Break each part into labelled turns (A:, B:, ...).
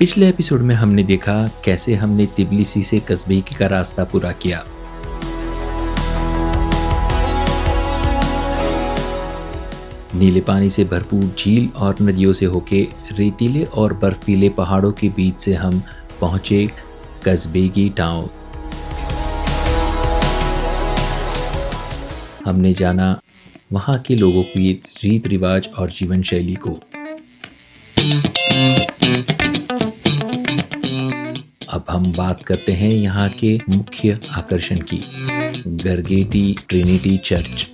A: पिछले एपिसोड में हमने देखा कैसे हमने तिबिलिसी से कस्बेगी का रास्ता पूरा किया। नीले पानी से भरपूर झील और नदियों से होके रेतीले और बर्फीले पहाड़ों के बीच से हम पहुंचे कस्बेगी टाउन। हमने जाना वहां के लोगों की रीत रिवाज और जीवन शैली को। अब हम बात करते हैं यहाँ के मुख्य आकर्षण की, गरगेटी ट्रिनिटी चर्च।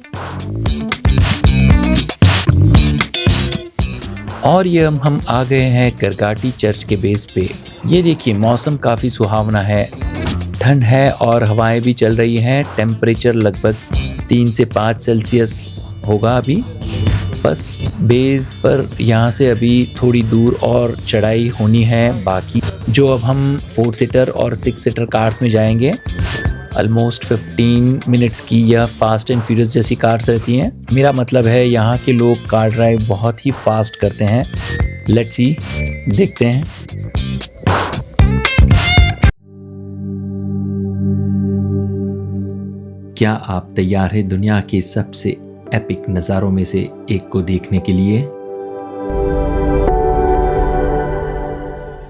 A: और ये हम आ गए हैं गरगाटी चर्च के बेस पे। ये देखिए, मौसम काफ़ी सुहावना है, ठंड है और हवाएं भी चल रही हैं। टेम्परेचर लगभग 3 से 5 सेल्सियस होगा अभी। बस बेस पर यहाँ से अभी थोड़ी दूर और चढ़ाई होनी है बाकी, जो अब हम 4 सीटर और 6 सीटर कार्स में जाएंगे। ऑलमोस्ट 15 मिनट्स की यह फास्ट एंड फ्यूरियस जैसी कार्स रहती हैं। मेरा मतलब है यहाँ के लोग कार ड्राइव बहुत ही फास्ट करते हैं। लेट्स सी, देखते हैं। क्या आप तैयार हैं दुनिया के सबसे एपिक नज़ारों में से एक को देखने के लिए?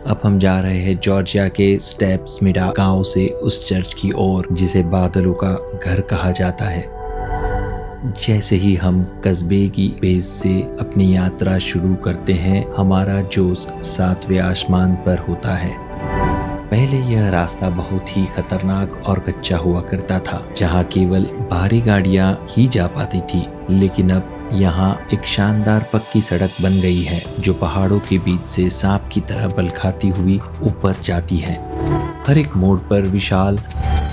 A: अब हम जा रहे हैं जॉर्जिया के स्टेप्समिडा गांव से उस चर्च की ओर जिसे बादलों का घर कहा जाता है। जैसे ही हम कस्बेगी बेस से अपनी यात्रा शुरू करते हैं, हमारा जोश 7वें आसमान पर होता है। पहले यह रास्ता बहुत ही खतरनाक और कच्चा हुआ करता था, जहाँ केवल भारी गाड़ियाँ ही जा पाती थी, लेकिन अब यहाँ एक शानदार पक्की सड़क बन गई है जो पहाड़ों के बीच से सांप की तरह बल खाती हुई ऊपर जाती है। हर एक मोड़ पर विशाल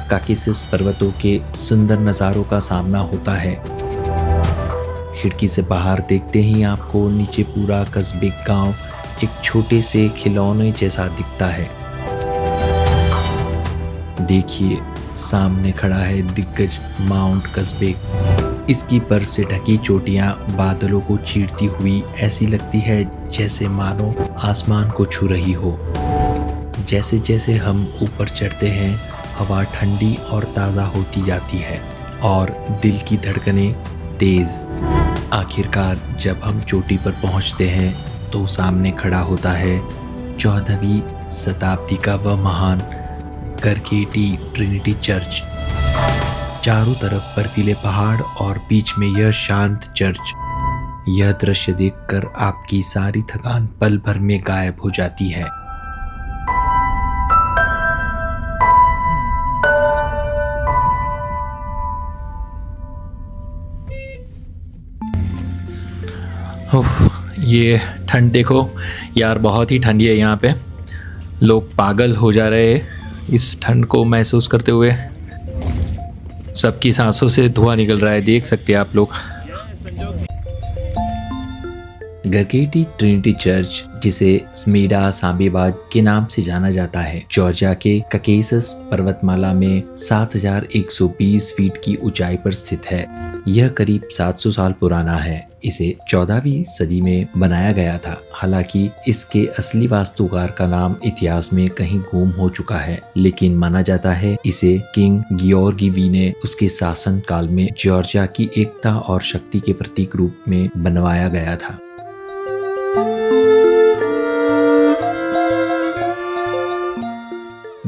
A: काकेसस पर्वतों के सुंदर नज़ारों का सामना होता है। खिड़की से बाहर देखते ही आपको नीचे पूरा कस्बेगी गांव एक छोटे से खिलौने जैसा दिखता है। देखिए, सामने खड़ा है दिग्गज माउंट कस्बेगी। इसकी बर्फ से ढकी चोटियां बादलों को चीरती हुई ऐसी लगती है जैसे मानो आसमान को छू रही हो। जैसे जैसे हम ऊपर चढ़ते हैं, हवा ठंडी और ताज़ा होती जाती है और दिल की धड़कनें तेज। आखिरकार जब हम चोटी पर पहुंचते हैं तो सामने खड़ा होता है 14वीं शताब्दी का वह महान गरगेटी ट्रिनिटी चर्च। चारों तरफ बर्फीले पहाड़ और बीच में यह शांत चर्च। यह दृश्य देखकर आपकी सारी थकान पल भर में गायब हो जाती है। ये ठंड देखो यार, बहुत ही ठंडी है यहाँ पे। लोग पागल हो जा रहे हैं इस ठंड को महसूस करते हुए। सबकी सांसों से धुआं निकल रहा है, देख सकते हैं आप लोग। गरगेटी ट्रिनिटी चर्च, जिसे स्मिडा सांबेबाज के नाम से जाना जाता है, जॉर्जिया के काकेसस पर्वतमाला में 7120 फीट की ऊंचाई पर स्थित है। यह करीब 700 साल पुराना है। इसे 14वीं सदी में बनाया गया था। हालांकि इसके असली वास्तुकार का नाम इतिहास में कहीं गुम हो चुका है, लेकिन माना जाता है इसे किंग गियोर्गी ने उसके शासन काल में जॉर्जिया की एकता और शक्ति के प्रतीक रूप में बनवाया गया था।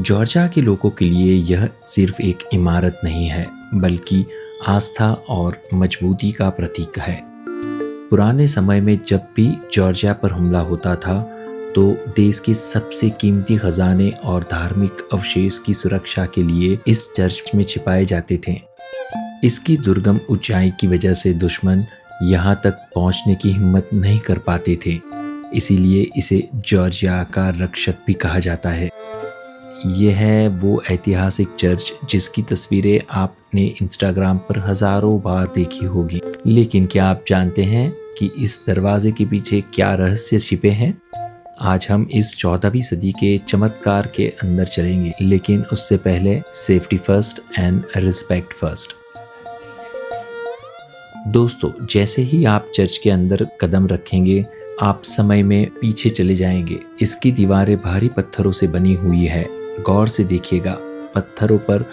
A: जॉर्जिया के लोगों के लिए यह सिर्फ एक इमारत नहीं है, बल्कि आस्था और मजबूती का प्रतीक है। पुराने समय में जब भी जॉर्जिया पर हमला होता था, तो देश के सबसे कीमती खजाने और धार्मिक अवशेष की सुरक्षा के लिए इस चर्च में छिपाए जाते थे। इसकी दुर्गम ऊंचाई की वजह से दुश्मन यहाँ तक पहुँचने की हिम्मत नहीं कर पाते थे, इसीलिए इसे जॉर्जिया का रक्षक भी कहा जाता है। यह है वो ऐतिहासिक चर्च जिसकी तस्वीरें आपने इंस्टाग्राम पर हजारों बार देखी होगी। लेकिन क्या आप जानते हैं कि इस दरवाजे के पीछे क्या रहस्य छिपे हैं? आज हम इस 14वीं सदी के चमत्कार के अंदर चलेंगे, लेकिन उससे पहले safety first and respect first. दोस्तों, जैसे ही आप चर्च के अंदर कदम रखेंगे, आप समय में पीछे चले जाएंगे। इसकी दीवारें भारी पत्थरों से बनी हुई है। गौर से देखिएगा, पत्थरों पर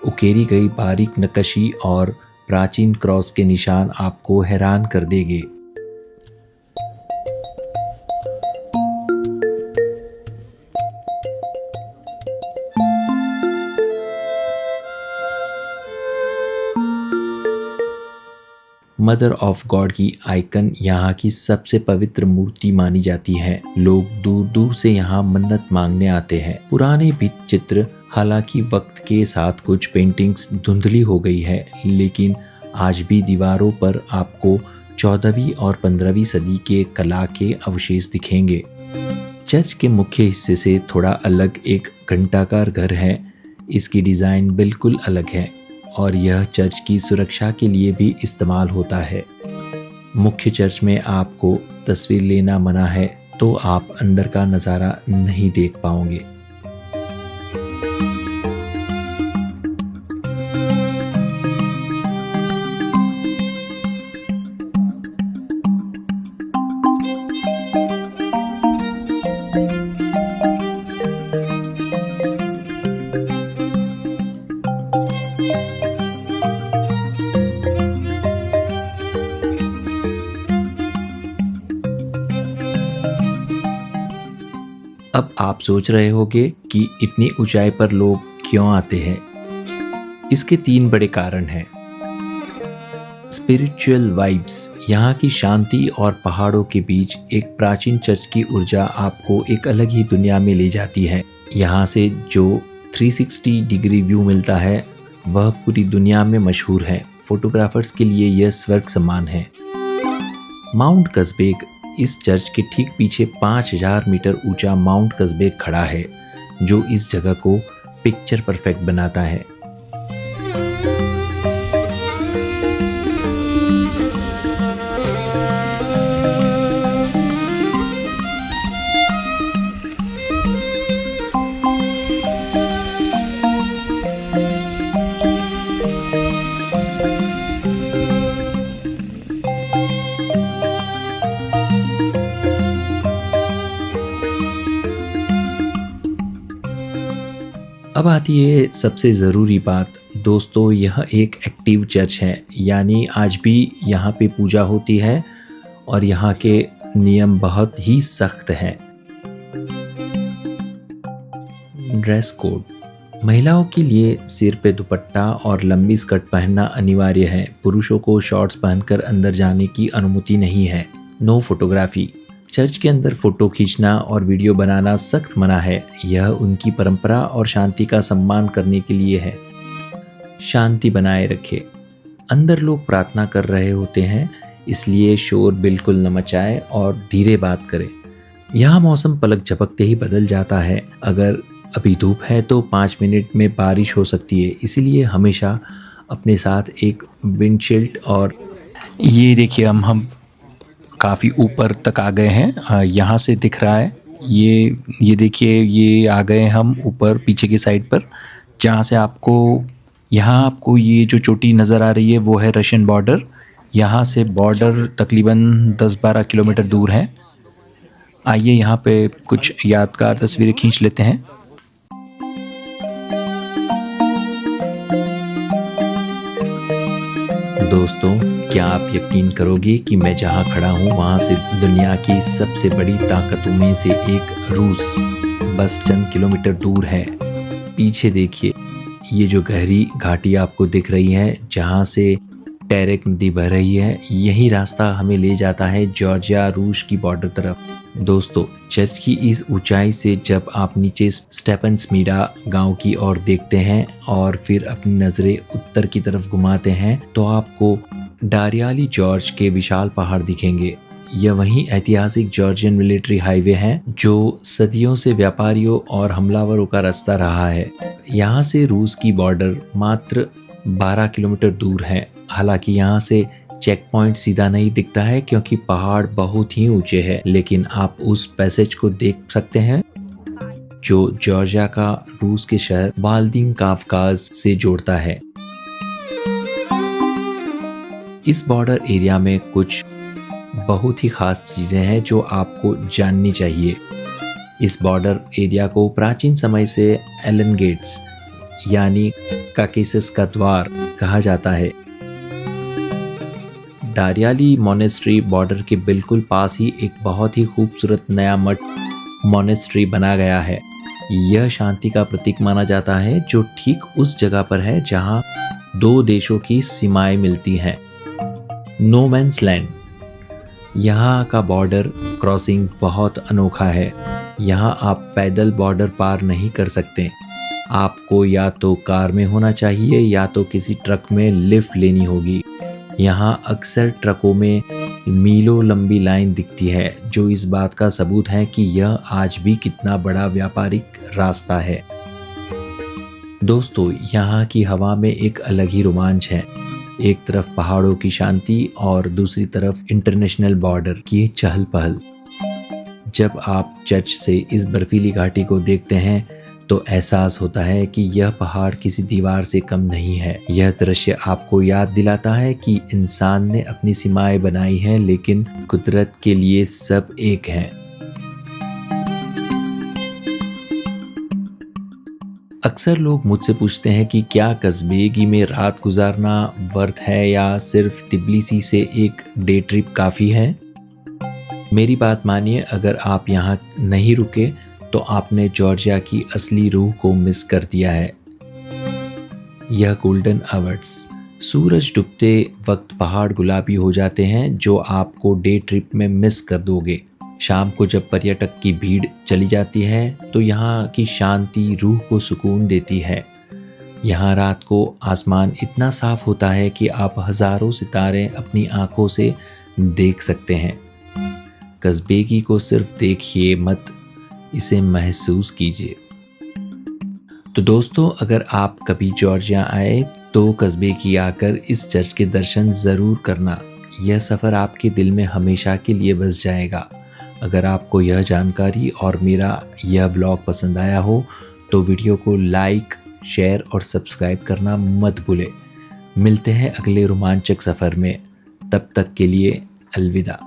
A: उकेरी गई बारीक नक्काशी और प्राचीन क्रॉस के निशान आपको हैरान कर देंगे। मदर ऑफ गॉड की आइकन यहाँ की सबसे पवित्र मूर्ति मानी जाती है। लोग दूर दूर से यहाँ मन्नत मांगने आते हैं। पुराने भित्ति चित्र, हालांकि वक्त के साथ कुछ पेंटिंग्स धुंधली हो गई है, लेकिन आज भी दीवारों पर आपको 14वीं और 15वीं सदी के कला के अवशेष दिखेंगे। चर्च के मुख्य हिस्से से थोड़ा अलग एक घंटाकार घर है। इसकी डिज़ाइन बिल्कुल अलग है और यह चर्च की सुरक्षा के लिए भी इस्तेमाल होता है। मुख्य चर्च में आपको तस्वीर लेना मना है, तो आप अंदर का नज़ारा नहीं देख पाओगे। अब आप सोच रहे होंगे कि इतनी ऊंचाई पर लोग क्यों आते हैं। इसके 3 बड़े कारण हैं। स्पिरिचुअल वाइब्स, यहाँ की शांति और पहाड़ों के बीच एक प्राचीन चर्च की ऊर्जा आपको एक अलग ही दुनिया में ले जाती है। यहाँ से जो 360 डिग्री व्यू मिलता है वह पूरी दुनिया में मशहूर है। फोटोग्राफर्स के लिए यह स्वर्ग समान है। माउंट कस्बेक, इस चर्च के ठीक पीछे 5000 मीटर ऊंचा माउंट कस्बेक खड़ा है, जो इस जगह को पिक्चर परफेक्ट बनाता है। अब आती है सबसे ज़रूरी बात। दोस्तों, यह एक एक्टिव चर्च है, यानी आज भी यहाँ पे पूजा होती है और यहाँ के नियम बहुत ही सख्त हैं। ड्रेस कोड, महिलाओं के लिए सिर पे दुपट्टा और लंबी स्कर्ट पहनना अनिवार्य है। पुरुषों को शॉर्ट्स पहनकर अंदर जाने की अनुमति नहीं है। नो फोटोग्राफी, चर्च के अंदर फोटो खींचना और वीडियो बनाना सख्त मना है। यह उनकी परंपरा और शांति का सम्मान करने के लिए है। शांति बनाए रखें, अंदर लोग प्रार्थना कर रहे होते हैं, इसलिए शोर बिल्कुल न मचाएं और धीरे बात करें। यहाँ मौसम पलक झपकते ही बदल जाता है। अगर अभी धूप है तो 5 मिनट में बारिश हो सकती है, इसीलिए हमेशा अपने साथ एक विंडशील्ड। और ये देखिए, हम काफ़ी ऊपर तक आ गए हैं। यहाँ से दिख रहा है, ये देखिए, ये आ गए हम ऊपर पीछे की साइड पर, जहाँ से यहाँ आपको ये जो चोटी नज़र आ रही है वो है रशियन बॉर्डर। यहाँ से बॉर्डर तकरीबन 10-12 किलोमीटर दूर है। आइए यहाँ पे कुछ यादगार तस्वीरें खींच लेते हैं। दोस्तों, क्या आप यकीन करोगे कि मैं जहां खड़ा हूं वहां से दुनिया की सबसे बड़ी ताकतों में से एक रूस बस चंद किलोमीटर दूर है। पीछे देखिए, ये जो गहरी घाटी आपको दिख रही है जहां से टेरेक नदी बह रही है, यही रास्ता हमें ले जाता है जॉर्जिया रूस की बॉर्डर तरफ। दोस्तों, चर्च की इस ऊंचाई से जब आप नीचे स्टेपनस्मीडा गांव की ओर देखते हैं और फिर अपनी नज़रें उत्तर की तरफ घुमाते हैं तो आपको डारियाली जॉर्ज के विशाल पहाड़ दिखेंगे। यह वही ऐतिहासिक जॉर्जियन मिलिट्री हाईवे है जो सदियों से व्यापारियों और हमलावरों का रास्ता रहा है। यहाँ से रूस की बॉर्डर मात्र 12 किलोमीटर दूर है। हालांकि यहाँ से चेक पॉइंट सीधा नहीं दिखता है क्योंकि पहाड़ बहुत ही ऊंचे हैं, लेकिन आप उस पैसेज को देख सकते हैं जो जॉर्जिया का रूस के शहर वाल्दिंग काफकाज से जोड़ता है। इस बॉर्डर एरिया में कुछ बहुत ही खास चीज़ें हैं जो आपको जाननी चाहिए। इस बॉर्डर एरिया को प्राचीन समय से एलन गेट्स यानी काकेसस का द्वार कहा जाता है। डारियाली मोनेस्ट्री बॉर्डर के बिल्कुल पास ही एक बहुत ही खूबसूरत नया मठ मोनेस्ट्री बना गया है। यह शांति का प्रतीक माना जाता है जो ठीक उस जगह पर है जहां दो देशों की सीमाएं मिलती हैं। नो मैन्स लैंड, यहाँ का बॉर्डर क्रॉसिंग बहुत अनोखा है। यहाँ आप पैदल बॉर्डर पार नहीं कर सकते। आपको या तो कार में होना चाहिए या तो किसी ट्रक में लिफ्ट लेनी होगी। यहाँ अक्सर ट्रकों में मीलों लंबी लाइन दिखती है जो इस बात का सबूत है कि यह आज भी कितना बड़ा व्यापारिक रास्ता है। दोस्तों, यहाँ की हवा में एक अलग ही रोमांच है। एक तरफ पहाड़ों की शांति और दूसरी तरफ इंटरनेशनल बॉर्डर की चहल पहल। जब आप चर्च से इस बर्फीली घाटी को देखते हैं तो एहसास होता है कि यह पहाड़ किसी दीवार से कम नहीं है। यह दृश्य आपको याद दिलाता है कि इंसान ने अपनी सीमाएं बनाई हैं लेकिन कुदरत के लिए सब एक हैं। अक्सर लोग मुझसे पूछते हैं कि क्या कस्बेगी में रात गुजारना वर्थ है या सिर्फ तिब्लिसी से एक डे ट्रिप काफ़ी है। मेरी बात मानिए, अगर आप यहाँ नहीं रुके तो आपने जॉर्जिया की असली रूह को मिस कर दिया है। यह गोल्डन आवर्स, सूरज डूबते वक्त पहाड़ गुलाबी हो जाते हैं जो आपको डे ट्रिप में मिस कर दोगे। शाम को जब पर्यटक की भीड़ चली जाती है तो यहाँ की शांति रूह को सुकून देती है। यहाँ रात को आसमान इतना साफ होता है कि आप हजारों सितारे अपनी आंखों से देख सकते हैं। कस्बेगी को सिर्फ देखिए मत, इसे महसूस कीजिए। तो दोस्तों, अगर आप कभी जॉर्जिया आए तो कस्बेगी आकर इस चर्च के दर्शन ज़रूर करना। यह सफ़र आपके दिल में हमेशा के लिए बस जाएगा। अगर आपको यह जानकारी और मेरा यह ब्लॉग पसंद आया हो तो वीडियो को लाइक, शेयर और सब्सक्राइब करना मत भूलें। मिलते हैं अगले रोमांचक सफ़र में। तब तक के लिए अलविदा।